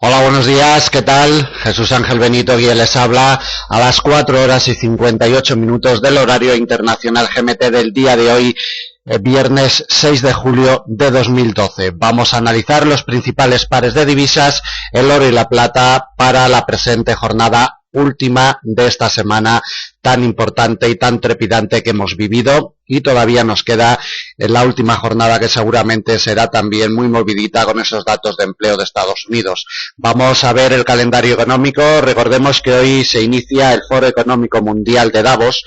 Hola, buenos días, ¿qué tal? Jesús Ángel Benito quien les habla a las 4:58 del horario internacional GMT del día de hoy, viernes 6 de julio de 2012. Vamos a analizar los principales pares de divisas, el oro y la plata, para la presente jornada última de esta semana tan importante y tan trepidante que hemos vivido, y todavía nos queda la última jornada, que seguramente será también muy movidita con esos datos de empleo de Estados Unidos. Vamos a ver el calendario económico. Recordemos que hoy se inicia el Foro Económico Mundial de Davos,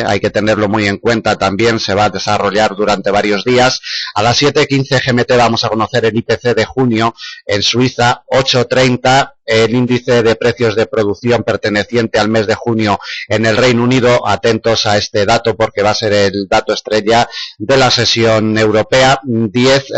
hay que tenerlo muy en cuenta también, se va a desarrollar durante varios días. A las 7:15 GMT vamos a conocer el IPC de junio en Suiza, 8:30 el índice de precios de producción perteneciente al mes de junio en el Reino Unido. Atentos a este dato porque va a ser el dato estrella de la sesión europea.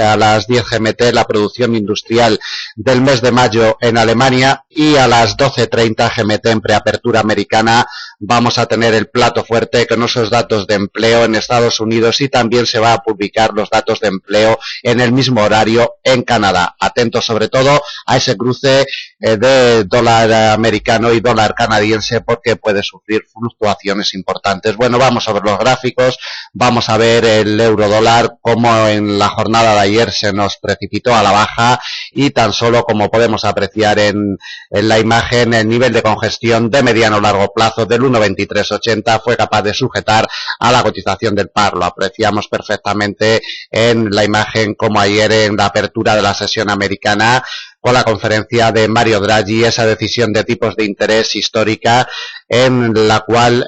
A las 10 GMT la producción industrial del mes de mayo en Alemania, y a las 12:30 GMT en preapertura americana vamos a tener el plato fuerte con esos datos de empleo en Estados Unidos, y también se va a publicar los datos de empleo en el mismo horario en Canadá. Atentos sobre todo a ese cruce de dólar americano y dólar canadiense, porque puede sufrir fluctuaciones importantes. Bueno, vamos a ver los gráficos, vamos a ver el euro dólar, como en la jornada de ayer se nos precipitó a la baja, y tan solo como podemos apreciar en la imagen, el nivel de congestión de mediano largo plazo del 1,2380 fue capaz de sujetar a la cotización del par. Lo apreciamos perfectamente en la imagen, como ayer en la apertura de la sesión americana, con la conferencia de Mario Draghi, esa decisión de tipos de interés histórica, en la cual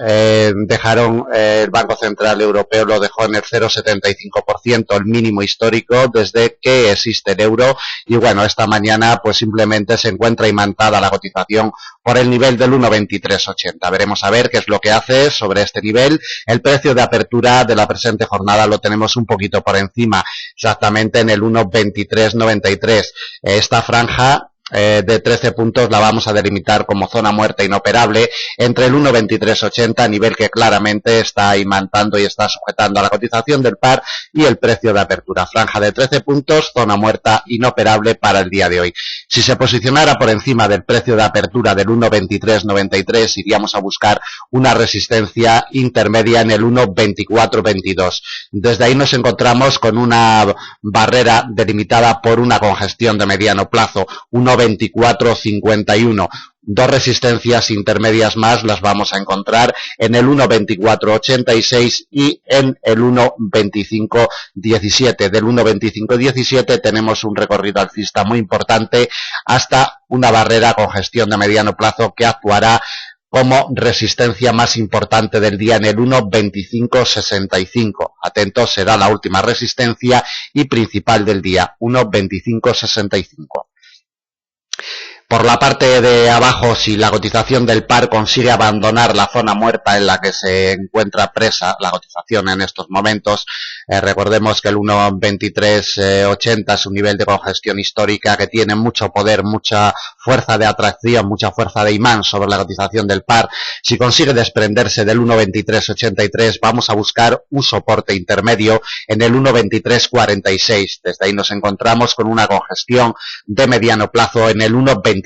dejaron el Banco Central Europeo lo dejó en el 0,75%, el mínimo histórico desde que existe el euro. Y bueno, esta mañana pues simplemente se encuentra imantada la cotización por el nivel del 1,2380. Veremos a ver qué es lo que hace sobre este nivel. El precio de apertura de la presente jornada lo tenemos un poquito por encima, exactamente en el 1,2393. Esta franja de 13 puntos la vamos a delimitar como zona muerta inoperable entre el 1,2380, nivel que claramente está imantando y está sujetando a la cotización del par, y el precio de apertura. Franja de 13 puntos, zona muerta inoperable para el día de hoy. Si se posicionara por encima del precio de apertura del 1,2393, iríamos a buscar una resistencia intermedia en el 1,2422. Desde ahí nos encontramos con una barrera delimitada por una congestión de mediano plazo, 1,2451. Dos resistencias intermedias más las vamos a encontrar en el 1,2486 y en el 1,2517. Del 1,2517 tenemos un recorrido alcista muy importante hasta una barrera congestión de mediano plazo que actuará como resistencia más importante del día en el 1,2565. Atentos, será la última resistencia y principal del día, 1,2565. Por la parte de abajo, si la cotización del par consigue abandonar la zona muerta en la que se encuentra presa la cotización en estos momentos, recordemos que el 1,2380 es un nivel de congestión histórica que tiene mucho poder, mucha fuerza de atracción, mucha fuerza de imán sobre la cotización del par. Si consigue desprenderse del 1,2383, vamos a buscar un soporte intermedio en el 1,2346. Desde ahí nos encontramos con una congestión de mediano plazo en el 1,2325.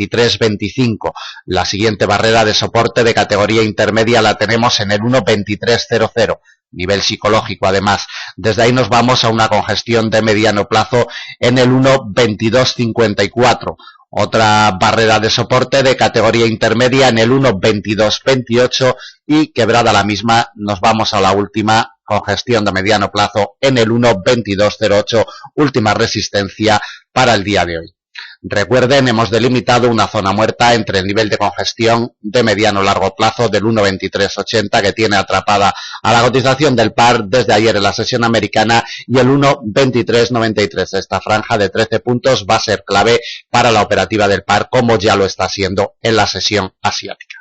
La siguiente barrera de soporte de categoría intermedia la tenemos en el 1,2300. Nivel psicológico además. Desde ahí nos vamos a una congestión de mediano plazo en el 1,2254. Otra barrera de soporte de categoría intermedia en el 1,2228, y quebrada la misma nos vamos a la última congestión de mediano plazo en el 1,2208, última resistencia para el día de hoy. Recuerden, hemos delimitado una zona muerta entre el nivel de congestión de mediano largo plazo del 1,2380 que tiene atrapada a la cotización del par desde ayer en la sesión americana y el 1,2393. Esta franja de 13 puntos va a ser clave para la operativa del par, como ya lo está siendo en la sesión asiática.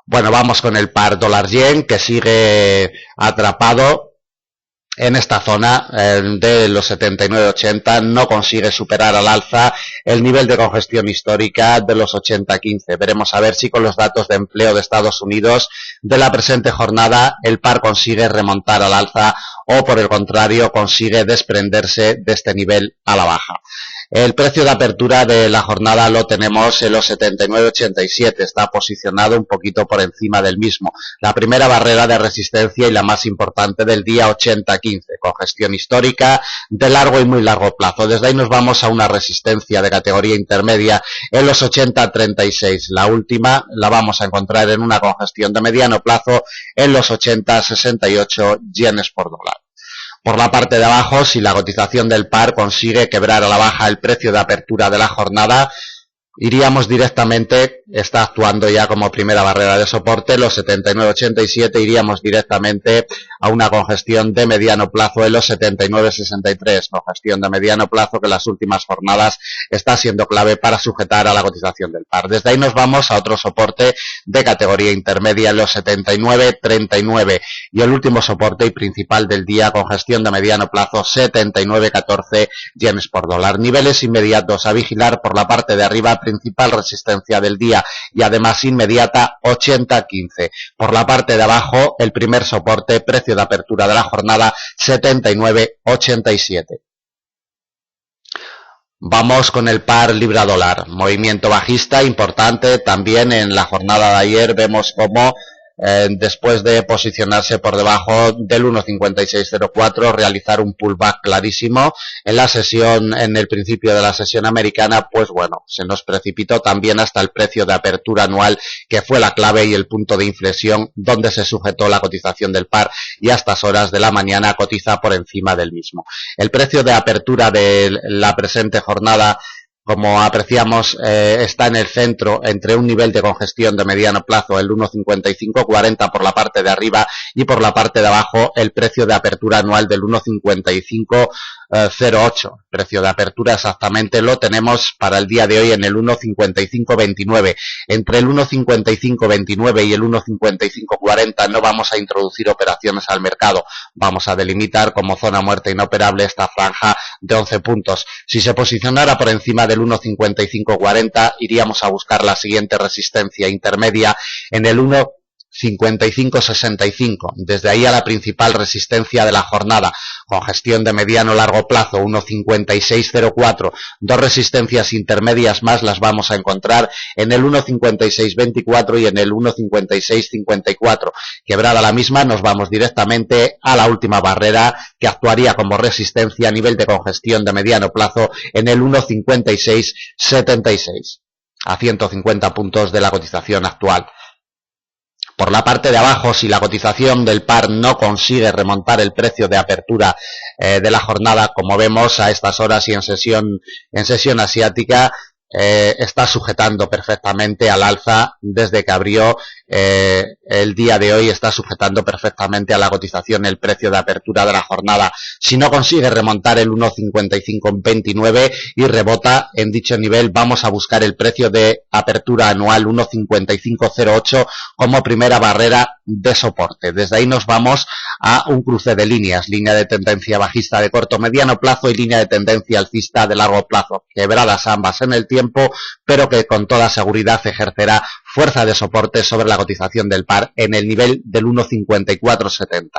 Bueno, vamos con el par dólar-yen, que sigue atrapado en esta zona de los 79.80, no consigue superar al alza el nivel de congestión histórica de los 80.15. Veremos a ver si con los datos de empleo de Estados Unidos de la presente jornada el par consigue remontar al alza o por el contrario consigue desprenderse de este nivel a la baja. El precio de apertura de la jornada lo tenemos en los 79,87, está posicionado un poquito por encima del mismo. La primera barrera de resistencia y la más importante del día, 80,15, congestión histórica de largo y muy largo plazo. Desde ahí nos vamos a una resistencia de categoría intermedia en los 80,36. La última la vamos a encontrar en una congestión de mediano plazo en los 80,68 yenes por dólar. Por la parte de abajo, si la cotización del par consigue quebrar a la baja el precio de apertura de la jornada, iríamos directamente, está actuando ya como primera barrera de soporte, los 79,87, iríamos directamente a una congestión de mediano plazo en los 79,63, congestión de mediano plazo que en las últimas jornadas está siendo clave para sujetar a la cotización del par. Desde ahí nos vamos a otro soporte de categoría intermedia en los 79,39 y el último soporte y principal del día, congestión de mediano plazo, 79,14 yenes por dólar. Niveles inmediatos a vigilar por la parte de arriba, principal resistencia del día y además inmediata, 80,15. Por la parte de abajo, el primer soporte, precio de apertura de la jornada, 79,87. Vamos con el par libra dólar, movimiento bajista importante también en la jornada de ayer. Vemos cómo después de posicionarse por debajo del 1.5604, realizar un pullback clarísimo en la sesión, en el principio de la sesión americana, pues bueno, se nos precipitó también hasta el precio de apertura anual, que fue la clave y el punto de inflexión donde se sujetó la cotización del par, y a estas horas de la mañana cotiza por encima del mismo. El precio de apertura de la presente jornada, como apreciamos, está en el centro entre un nivel de congestión de mediano plazo, el 1.5540 por la parte de arriba, y por la parte de abajo el precio de apertura anual del 1.5508. Precio de apertura exactamente lo tenemos para el día de hoy en el 1.5529. Entre el 1.5529 y el 1.5540 no vamos a introducir operaciones al mercado. Vamos a delimitar como zona muerta inoperable esta franja de 11 puntos. Si se posicionara por encima del 1.5540, iríamos a buscar la siguiente resistencia intermedia en el 1.5565. Desde ahí a la principal resistencia de la jornada, congestión de mediano largo plazo, 1.5604. Dos resistencias intermedias más las vamos a encontrar en el 1.5624 y en el 1.5654. Quebrada la misma, nos vamos directamente a la última barrera que actuaría como resistencia a nivel de congestión de mediano plazo en el 1.5676, a 150 puntos de la cotización actual. Por la parte de abajo, si la cotización del par no consigue remontar el precio de apertura de la jornada, como vemos a estas horas y en sesión asiática, está sujetando perfectamente al alza desde que abrió el día de hoy, está sujetando perfectamente a la cotización el precio de apertura de la jornada. Si no consigue remontar el 1.5529 y rebota en dicho nivel, vamos a buscar el precio de apertura anual 1.5508 como primera barrera de soporte. Desde ahí nos vamos a un cruce de líneas, línea de tendencia bajista de corto mediano plazo y línea de tendencia alcista de largo plazo, quebradas ambas en el tiempo, pero que con toda seguridad ejercerá fuerza de soporte sobre la cotización del par en el nivel del 1.5470.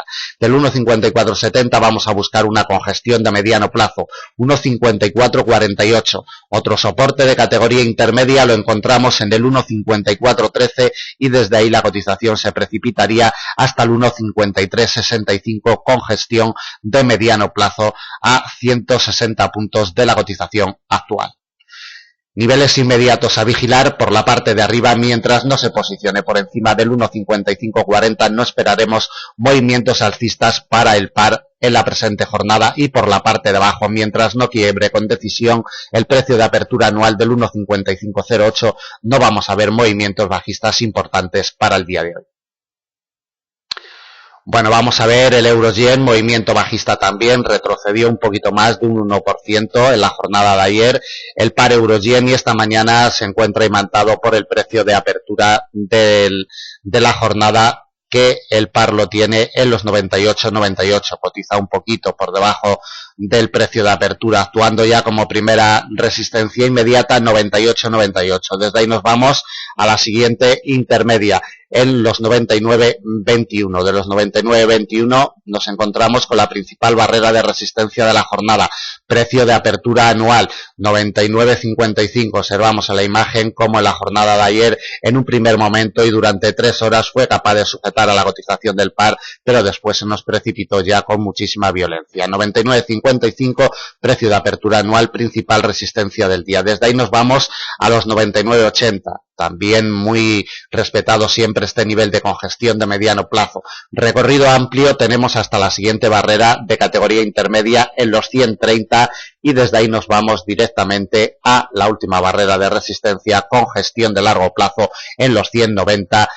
Del 1.5470 vamos a buscar una congestión de mediano plazo, 1.5448. Otro soporte de categoría intermedia lo encontramos en el 1.5413 y desde ahí la cotización se precipitaría hasta el 1.5365, congestión de mediano plazo a 160 puntos de la cotización actual. Niveles inmediatos a vigilar por la parte de arriba. Mientras no se posicione por encima del 1.5540, no esperaremos movimientos alcistas para el par en la presente jornada, y por la parte de abajo, mientras no quiebre con decisión el precio de apertura anual del 1.5508, no vamos a ver movimientos bajistas importantes para el día de hoy. Bueno, vamos a ver el euro-yen, movimiento bajista también, retrocedió un poquito más de un 1% en la jornada de ayer el par euro-yen, y esta mañana se encuentra imantado por el precio de apertura de la jornada, que el par lo tiene en los 98,98, cotiza un poquito por debajo del precio de apertura, actuando ya como primera resistencia inmediata 98,98. Desde ahí nos vamos a la siguiente intermedia, en los 99,21. De los 99,21 nos encontramos con la principal barrera de resistencia de la jornada, precio de apertura anual 99,55. Observamos en la imagen cómo en la jornada de ayer, en un primer momento y durante 3 horas, fue capaz de sujetar a la cotización del par, pero después se nos precipitó ya con muchísima violencia. 99,55, precio de apertura anual, principal resistencia del día. Desde ahí nos vamos a los 99,80. También muy respetado siempre este nivel de congestión de mediano plazo. Recorrido amplio tenemos hasta la siguiente barrera de categoría intermedia en los 130 y desde ahí nos vamos directamente a la última barrera de resistencia, congestión de largo plazo en los 190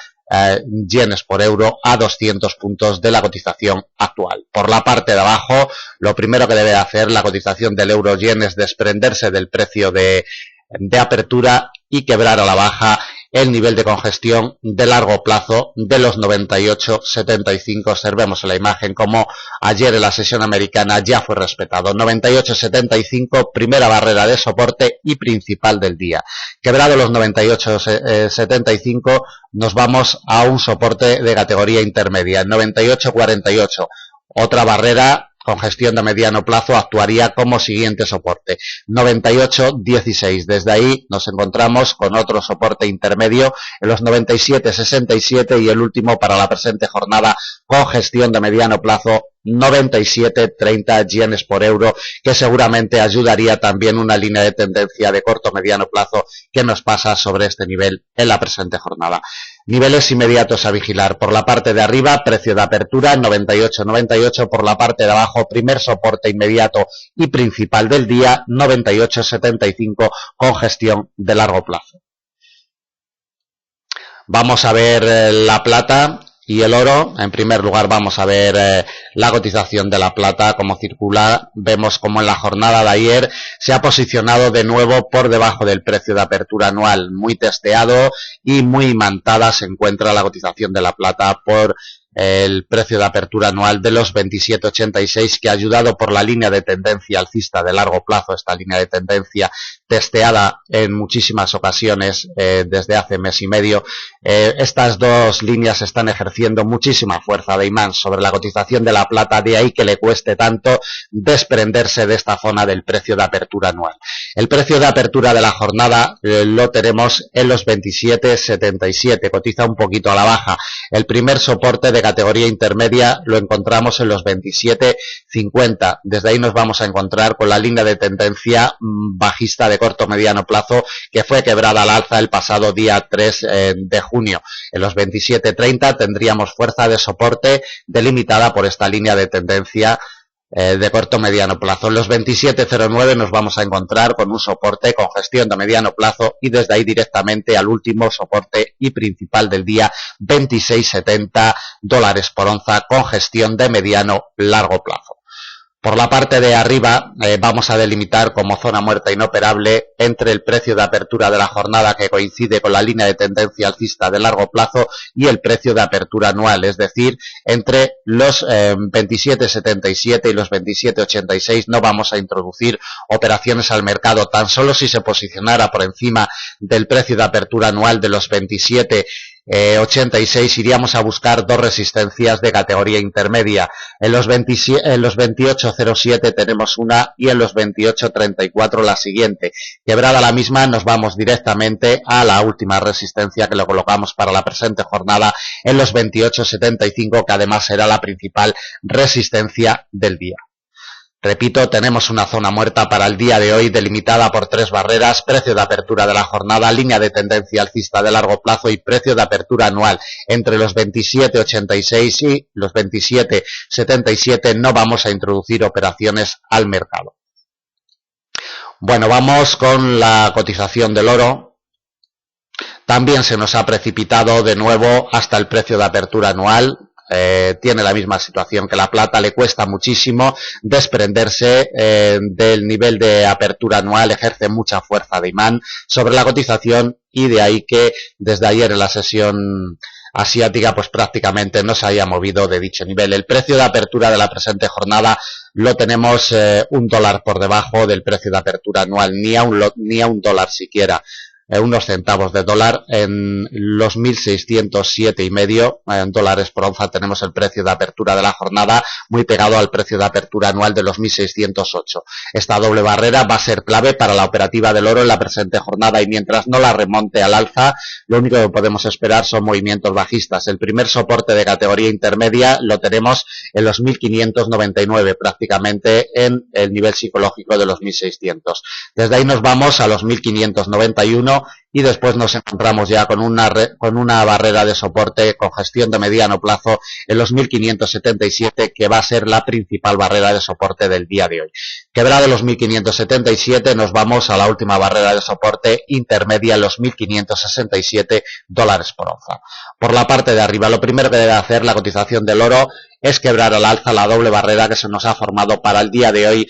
yenes por euro a 200 puntos de la cotización actual. Por la parte de abajo, lo primero que debe hacer la cotización del euro yen es desprenderse del precio de apertura y quebrar a la baja el nivel de congestión de largo plazo de los 98,75. Observemos en la imagen como ayer en la sesión americana ya fue respetado. 98,75, primera barrera de soporte y principal del día. Quebrado los 98,75, nos vamos a un soporte de categoría intermedia, 98,48. Otra barrera, congestión de mediano plazo, actuaría como siguiente soporte, 98,16. Desde ahí nos encontramos con otro soporte intermedio en los 97,67 y el último para la presente jornada, congestión de mediano plazo, 97,30 yenes por euro, que seguramente ayudaría también una línea de tendencia de corto mediano plazo que nos pasa sobre este nivel en la presente jornada. Niveles inmediatos a vigilar. Por la parte de arriba, precio de apertura 98,98. Por la parte de abajo, primer soporte inmediato y principal del día 98,75, congestión de largo plazo. Vamos a ver la plata y el oro. En primer lugar vamos a ver la cotización de la plata, cómo circula. Vemos como en la jornada de ayer se ha posicionado de nuevo por debajo del precio de apertura anual, muy testeado y muy imantada se encuentra la cotización de la plata por el precio de apertura anual de los 27,86, que ayudado por la línea de tendencia alcista de largo plazo, esta línea de tendencia testeada en muchísimas ocasiones desde hace mes y medio, estas dos líneas están ejerciendo muchísima fuerza de imán sobre la cotización de la plata, de ahí que le cueste tanto desprenderse de esta zona del precio de apertura anual. El precio de apertura de la jornada lo tenemos en los 27,77, cotiza un poquito a la baja. El primer soporte de categoría intermedia lo encontramos en los 27,50. Desde ahí nos vamos a encontrar con la línea de tendencia bajista de corto mediano plazo que fue quebrada al alza el pasado día 3 de junio. En los 27,30 tendríamos fuerza de soporte delimitada por esta línea de tendencia de corto mediano plazo. En los 27,09 nos vamos a encontrar con un soporte con gestión de mediano plazo y desde ahí directamente al último soporte y principal del día, 26,70 dólares por onza con gestión de mediano largo plazo. Por la parte de arriba vamos a delimitar como zona muerta inoperable entre el precio de apertura de la jornada, que coincide con la línea de tendencia alcista de largo plazo, y el precio de apertura anual, es decir, entre los 27,77 y los 27,86 no vamos a introducir operaciones al mercado. Tan solo si se posicionara por encima del precio de apertura anual de los 27,86 iríamos a buscar dos resistencias de categoría intermedia. En los 28,07 tenemos una y en los 28,34 la siguiente. Quebrada la misma nos vamos directamente a la última resistencia que lo colocamos para la presente jornada en los 28,75, que además será la principal resistencia del día. Repito, tenemos una zona muerta para el día de hoy delimitada por tres barreras: precio de apertura de la jornada, línea de tendencia alcista de largo plazo y precio de apertura anual. Entre los 27,86 y los 27,77 no vamos a introducir operaciones al mercado. Bueno, vamos con la cotización del oro. También se nos ha precipitado de nuevo hasta el precio de apertura anual. Tiene la misma situación que la plata, le cuesta muchísimo desprenderse del nivel de apertura anual, ejerce mucha fuerza de imán sobre la cotización y de ahí que desde ayer en la sesión asiática pues prácticamente no se haya movido de dicho nivel. El precio de apertura de la presente jornada lo tenemos $1 por debajo del precio de apertura anual, ni a un dólar siquiera. Unos centavos de dólar en los 1.607,5 dólares por onza tenemos el precio de apertura de la jornada, muy pegado al precio de apertura anual de los 1.608. Esta doble barrera va a ser clave para la operativa del oro en la presente jornada y mientras no la remonte al alza, lo único que podemos esperar son movimientos bajistas. El primer soporte de categoría intermedia lo tenemos en los 1.599, prácticamente en el nivel psicológico de los 1.600. Desde ahí nos vamos a los 1.591 y después nos encontramos ya con una barrera de soporte con gestión de mediano plazo en los 1.577, que va a ser la principal barrera de soporte del día de hoy. Quebrado los 1.577, nos vamos a la última barrera de soporte intermedia en los 1.567 dólares por onza. Por la parte de arriba, lo primero que debe hacer la cotización del oro es quebrar al alza la doble barrera que se nos ha formado para el día de hoy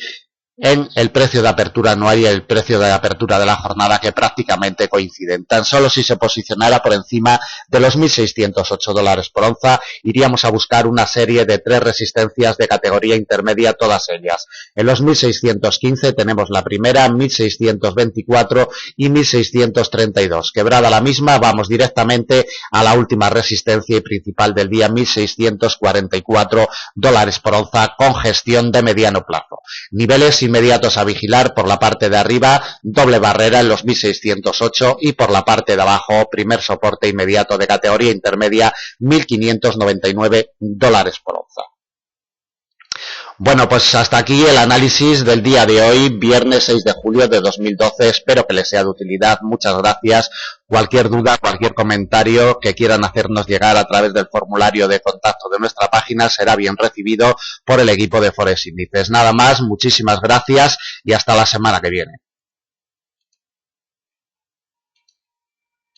en el precio de apertura anual y el precio de apertura de la jornada, que prácticamente coinciden. Tan solo si se posicionara por encima de los 1.608 dólares por onza, iríamos a buscar una serie de 3 resistencias de categoría intermedia, todas ellas. En los 1.615 tenemos la primera, 1.624 y 1.632. Quebrada la misma, vamos directamente a la última resistencia y principal del día, 1.644 dólares por onza, con gestión de mediano plazo. Niveles inmediatos a vigilar: por la parte de arriba, doble barrera en los 1.608 y por la parte de abajo, primer soporte inmediato de categoría intermedia, 1.599 dólares por onza. Bueno, pues hasta aquí el análisis del día de hoy, viernes 6 de julio de 2012. Espero que les sea de utilidad. Muchas gracias. Cualquier duda, cualquier comentario que quieran hacernos llegar a través del formulario de contacto de nuestra página será bien recibido por el equipo de Forex Índices. Nada más, muchísimas gracias y hasta la semana que viene.